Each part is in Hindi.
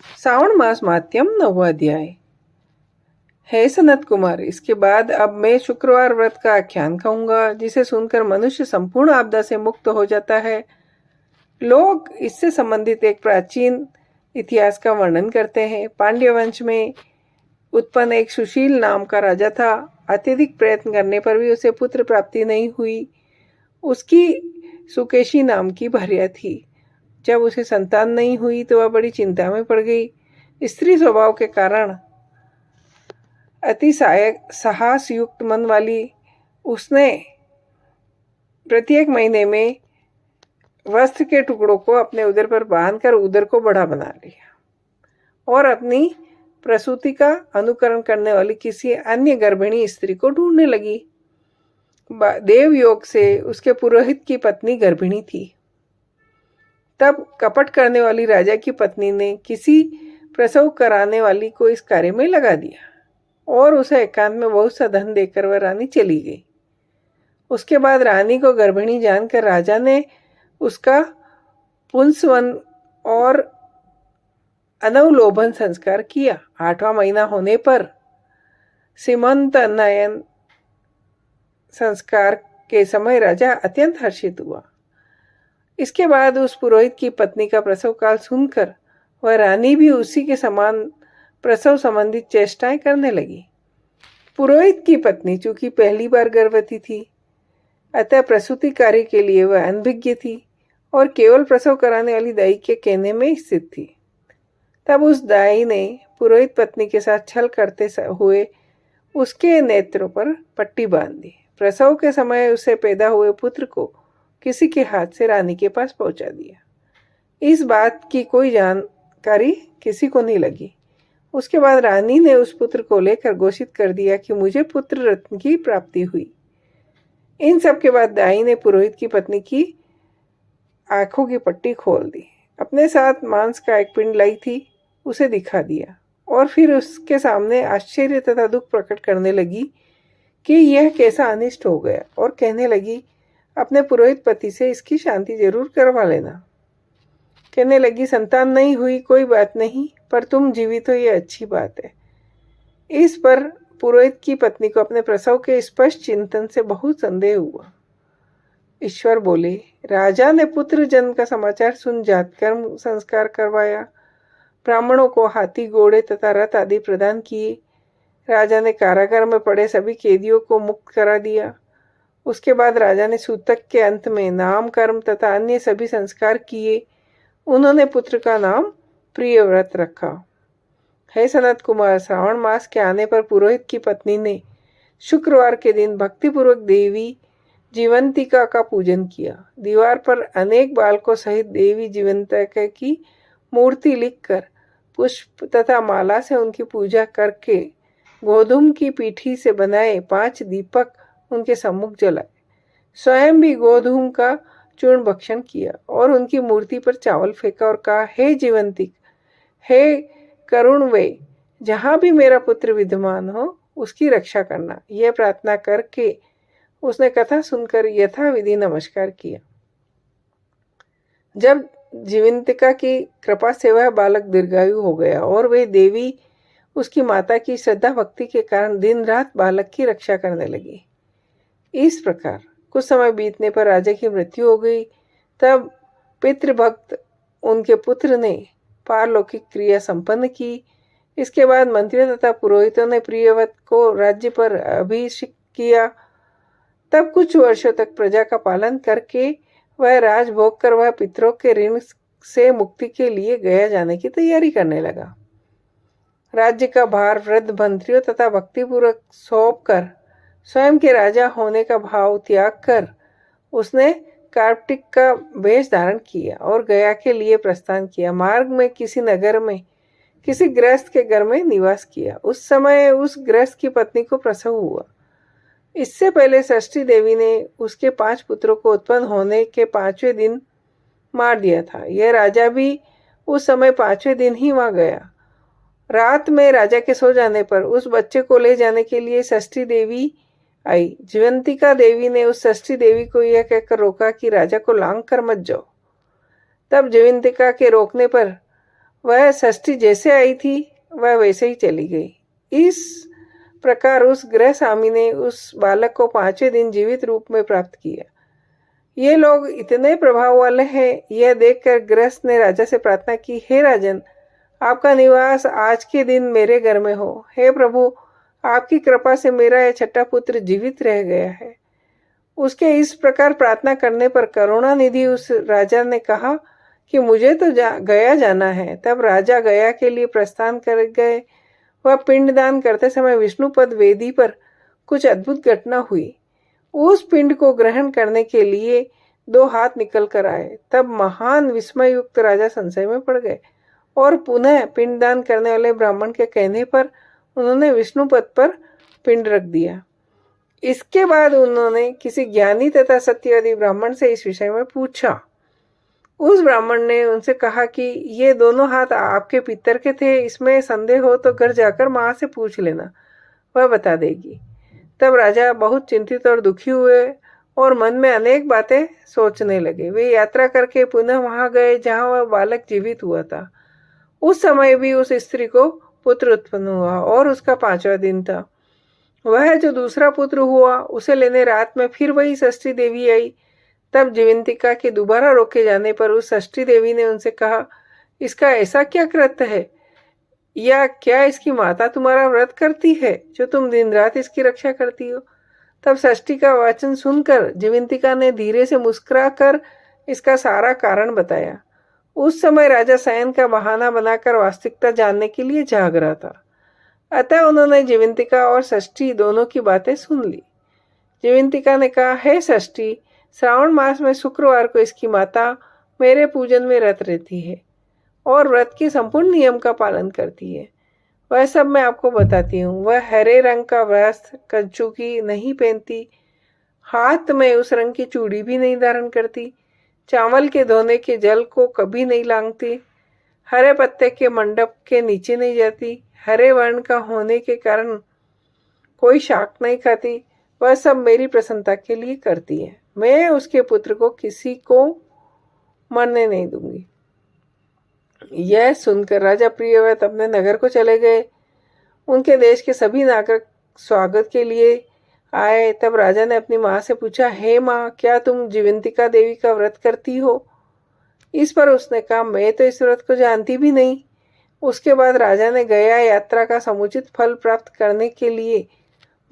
श्रावण मास मात्यम 9वां अध्याय। हे सनत कुमार, इसके बाद अब मैं शुक्रवार व्रत का आख्यान कहूंगा, जिसे सुनकर मनुष्य संपूर्ण आपदा से मुक्त हो जाता है। लोग इससे संबंधित एक प्राचीन इतिहास का वर्णन करते हैं। पांड्य वंश में उत्पन्न एक सुशील नाम का राजा था। अत्यधिक प्रयत्न करने पर भी उसे पुत्र प्राप्ति नहीं हुई। उसकी सुकेशी नाम की भार्या थी। जब उसे संतान नहीं हुई तो वह बड़ी चिंता में पड़ गई। स्त्री स्वभाव के कारण अति साहस युक्त मन वाली उसने प्रत्येक महीने में वस्त्र के टुकड़ों को अपने उदर पर बांधकर उदर को बड़ा बना लिया और अपनी प्रसूति का अनुकरण करने वाली किसी अन्य गर्भिणी स्त्री को ढूंढने लगी। देव योग से उसके पुरोहित की पत्नी गर्भिणी थी। तब कपट करने वाली राजा की पत्नी ने किसी प्रसव कराने वाली को इस कार्य में लगा दिया और उसे एकांत में बहुत सा धन देकर वह रानी चली गई। उसके बाद रानी को गर्भिणी जानकर राजा ने उसका पुंसवन और अनवलोभन संस्कार किया। 8वां महीना होने पर सीमंत नयन संस्कार के समय राजा अत्यंत हर्षित हुआ। इसके बाद उस पुरोहित की पत्नी का प्रसव काल सुनकर वह रानी भी उसी के समान प्रसव संबंधित चेष्टाएं करने लगी। पुरोहित की पत्नी चूंकि पहली बार गर्भवती थी, अतः प्रसूति कार्य के लिए वह अनभिज्ञ थी और केवल प्रसव कराने वाली दाई के कहने में स्थित थी। तब उस दाई ने पुरोहित पत्नी के साथ छल करते हुए उसके नेत्रों पर पट्टी बांध दी। प्रसव के समय उसे पैदा हुए पुत्र को किसी के हाथ से रानी के पास पहुंचा दिया। इस बात की कोई जानकारी किसी को नहीं लगी। उसके बाद रानी ने उस पुत्र को लेकर घोषित कर दिया कि मुझे पुत्र रत्न की प्राप्ति हुई। इन सब के बाद दाई ने पुरोहित की पत्नी की आंखों की पट्टी खोल दी, अपने साथ मांस का एक पिंड लाई थी, उसे दिखा दिया और फिर उसके सामने आश्चर्य तथा दुख प्रकट करने लगी कि यह कैसा अनिष्ट हो गया और कहने लगी, अपने पुरोहित पति से इसकी शांति जरूर करवा लेना। कहने लगी, संतान नहीं हुई कोई बात नहीं, पर तुम जीवित हो ये अच्छी बात है। इस पर पुरोहित की पत्नी को अपने प्रसव के स्पष्ट चिंतन से बहुत संदेह हुआ। ईश्वर बोले, राजा ने पुत्र जन्म का समाचार सुन जातकर्म संस्कार करवाया, ब्राह्मणों को हाथी घोड़े तथा रथ आदि प्रदान किए। राजा ने कारागार में पड़े सभी कैदियों को मुक्त करा दिया। उसके बाद राजा ने सूतक के अंत में नाम कर्म तथा अन्य सभी संस्कार किए। उन्होंने पुत्र का नाम प्रियव्रत रखा। हे सनत कुमार, श्रावण मास के आने पर पुरोहित की पत्नी ने शुक्रवार के दिन भक्तिपूर्वक देवी जीवंतिका का पूजन किया। दीवार पर अनेक बालकों सहित देवी जीवंतिका की मूर्ति लिखकर पुष्प तथा माला से उनकी पूजा करके गोधूम की पीठी से बनाए 5 दीपक उनके सम्मुख जलाए। स्वयं भी गोधूम का चूर्ण भक्षण किया और उनकी मूर्ति पर चावल फेंका और कहा, हे जीवंतिक, हे करुण वे, जहां भी मेरा पुत्र विद्यमान हो उसकी रक्षा करना। यह प्रार्थना करके उसने कथा सुनकर यथाविधि नमस्कार किया। जब जीवंतिका की कृपा से वह बालक दीर्घायु हो गया और वे देवी उसकी माता की श्रद्धा भक्ति के कारण दिन रात बालक की रक्षा करने लगी। इस प्रकार कुछ समय बीतने पर राजा की मृत्यु हो गई। तब पितृभक्त उनके पुत्र ने पारलौकिक क्रिया संपन्न की। इसके बाद मंत्रियों तथा पुरोहितों ने प्रियव्रत को राज्य पर अभिषिक्त किया। तब कुछ वर्षों तक प्रजा का पालन करके वह राजभोग कर वह पितरों के ऋण से मुक्ति के लिए गया जाने की तैयारी करने लगा। राज्य का भार वृद्ध मंत्रियों तथा भक्तिपूर्वक सौंप कर स्वयं के राजा होने का भाव त्याग कर उसने कार्तिक का वेश धारण किया और गया के लिए प्रस्थान किया। मार्ग में किसी नगर में किसी गृहस्थ के घर में निवास किया। उस समय उस गृहस्थ की पत्नी को प्रसव हुआ। इससे पहले षष्ठी देवी ने उसके 5 पुत्रों को उत्पन्न होने के 5वें दिन मार दिया था। यह राजा भी उस समय 5वें दिन ही वहां गया। रात में राजा के सो जाने पर उस बच्चे को ले जाने के लिए षष्ठी देवी आई। जीवंतिका देवी ने उस षष्ठी देवी को यह कहकर रोका कि राजा को लांग कर मत जाओ। तब जीवंतिका के रोकने पर वह षष्ठी जैसे आई थी वह वैसे ही चली गई। इस प्रकार उस गृह स्वामी ने उस बालक को 5वें दिन जीवित रूप में प्राप्त किया। ये लोग इतने प्रभाव वाले हैं, यह देखकर गृहस्थ ने राजा से प्रार्थना की, हे राजन, आपका निवास आज के दिन मेरे घर में हो। हे प्रभु, आपकी कृपा से मेरा यह छठा पुत्र जीवित रह गया है। उसके इस प्रकार प्रार्थना करने पर करुणानिधि उस राजा ने कहा कि मुझे तो गया जाना है। तब राजा गया के लिए प्रस्थान कर गए। वह पिंडदान करते समय विष्णुपद वेदी पर कुछ अद्भुत घटना हुई। उस पिंड को ग्रहण करने के लिए 2 हाथ निकल कर आए। तब महान विस्मय युक्त राजा संशय में पड़ गए और पुनः पिंडदान करने वाले ब्राह्मण के कहने पर उन्होंने विष्णुपद पर पिंड रख दिया। इसके बाद उन्होंने किसी ज्ञानी तथा सत्यवादी ब्राह्मण से इस विषय में पूछा। उस ब्राह्मण ने उनसे कहा कि ये दोनों हाथ आपके पितर के थे, इसमें संदेह हो तो घर जाकर माँ से पूछ लेना, वह बता देगी। तब राजा बहुत चिंतित और दुखी हुए और मन में अनेक बातें सोचने लगे। वे यात्रा करके पुनः वहां गए जहां वह बालक जीवित हुआ था। उस समय भी उस स्त्री को पुत्र उत्पन्न हुआ और उसका 5वां दिन था। वह जो दूसरा पुत्र हुआ उसे लेने रात में फिर वही षष्ठी देवी आई। तब जीवंतिका के दोबारा रोके जाने पर उस षष्ठी देवी ने उनसे कहा, इसका ऐसा क्या कृत्य है, या क्या इसकी माता तुम्हारा व्रत करती है जो तुम दिन रात इसकी रक्षा करती हो? तब षष्ठी का वचन सुनकर जीवंतिका ने धीरे से मुस्कुरा कर इसका सारा कारण बताया। उस समय राजा शयन का बहाना बनाकर वास्तविकता जानने के लिए जाग रहा था। अतः उन्होंने जीवंतिका और षष्ठी दोनों की बातें सुन ली। जीवंतिका ने कहा, हे षष्ठी, श्रावण मास में शुक्रवार को इसकी माता मेरे पूजन में रत रहती है और व्रत के संपूर्ण नियम का पालन करती है। वह सब मैं आपको बताती हूँ। वह हरे रंग का वस्त्र, कंचुकी नहीं पहनती, हाथ में उस रंग की चूड़ी भी नहीं धारण करती, चावल के धोने के जल को कभी नहीं लांघती, हरे पत्ते के मंडप के नीचे नहीं जाती, हरे वर्ण का होने के कारण कोई शाक नहीं खाती। वह सब मेरी प्रसन्नता के लिए करती है। मैं उसके पुत्र को किसी को मरने नहीं दूंगी। यह सुनकर राजा प्रियव्रत अपने नगर को चले गए। उनके देश के सभी नागरिक स्वागत के लिए आए। तब राजा ने अपनी माँ से पूछा, हे माँ, क्या तुम जीवंतिका देवी का व्रत करती हो? इस पर उसने कहा, मैं तो इस व्रत को जानती भी नहीं। उसके बाद राजा ने गया यात्रा का समुचित फल प्राप्त करने के लिए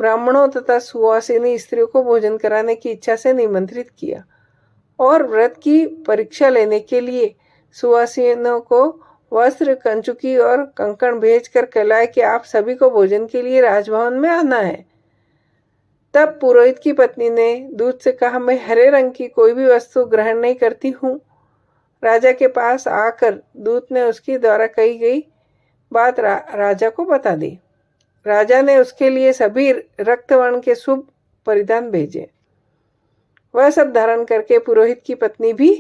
ब्राह्मणों तथा सुवासिनी स्त्रियों को भोजन कराने की इच्छा से निमंत्रित किया और व्रत की परीक्षा लेने के लिए सुवासिनों को वस्त्र, कंचुकी और कंकण भेजकर कहलाए कि आप सभी को भोजन के लिए राजभवन में आना है। तब पुरोहित की पत्नी ने दूत से कहा, मैं हरे रंग की कोई भी वस्तु ग्रहण नहीं करती हूँ। राजा के पास आकर दूत ने उसकी द्वारा कही गई बात राजा को बता दी। राजा ने उसके लिए सभी रक्तवर्ण के शुभ परिधान भेजे। वह सब धारण करके पुरोहित की पत्नी भी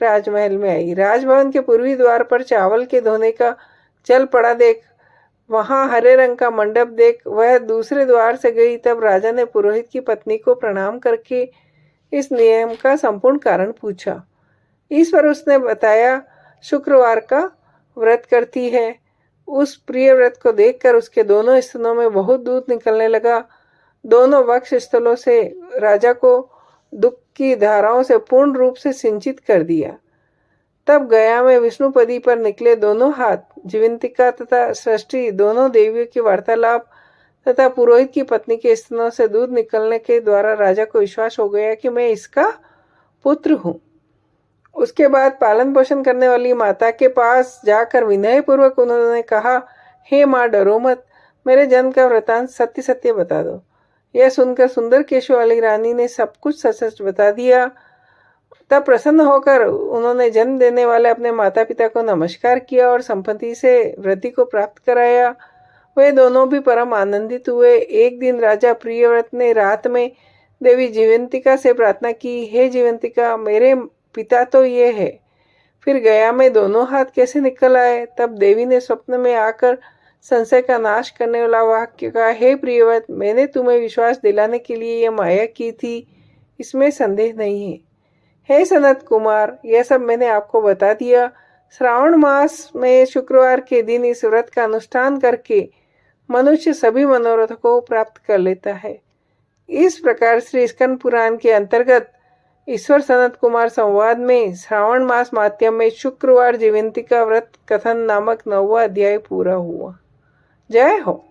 राजमहल में आई। राजभवन के पूर्वी द्वार पर चावल के धोने का जल पड़ा देख, वहां हरे रंग का मंडप देख वह दूसरे द्वार से गई। तब राजा ने पुरोहित की पत्नी को प्रणाम करके इस नियम का संपूर्ण कारण पूछा। इस पर उसने बताया, शुक्रवार का व्रत करती है। उस प्रिय व्रत को देखकर उसके दोनों स्तनों में बहुत दूध निकलने लगा। दोनों वक्ष स्थलों से राजा को दुख की धाराओं से पूर्ण रूप से सिंचित कर दिया। तब गया में विष्णुपदी पर निकले दोनों हाथ, जीवंतिका तथा षष्ठी दोनों देवियों की वार्तालाप तथा पुरोहित की पत्नी के स्तनों से दूध निकलने के द्वारा राजा को विश्वास हो गया कि मैं इसका पुत्र हूँ। उसके बाद पालन पोषण करने वाली माता के पास जाकर विनय पूर्वक उन्होंने कहा, हे माँ, डरो मत, मेरे जन्म का वृतांत सत्य सत्य बता दो। यह सुनकर सुंदर केशों वाली रानी ने सब कुछ सच सच बता दिया। तब प्रसन्न होकर उन्होंने जन्म देने वाले अपने माता पिता को नमस्कार किया और संपत्ति से वृद्धि को प्राप्त कराया। वे दोनों भी परम आनंदित हुए। एक दिन राजा प्रियव्रत ने रात में देवी जीवंतिका से प्रार्थना की, हे जीवंतिका, मेरे पिता तो ये है, फिर गया में दोनों हाथ कैसे निकल आए? तब देवी ने स्वप्न में आकर संशय का नाश करने वाला वाक्य कहा, हे प्रियव्रत, मैंने तुम्हें विश्वास दिलाने के लिए यह माया की थी, इसमें संदेह नहीं है। हे सनत कुमार, यह सब मैंने आपको बता दिया। श्रावण मास में शुक्रवार के दिन इस व्रत का अनुष्ठान करके मनुष्य सभी मनोरथों को प्राप्त कर लेता है। इस प्रकार श्री स्कंद पुराण के अंतर्गत ईश्वर सनत कुमार संवाद में श्रावण मास माध्यम में शुक्रवार जयंती का व्रत कथन नामक 9वां अध्याय पूरा हुआ। जय हो।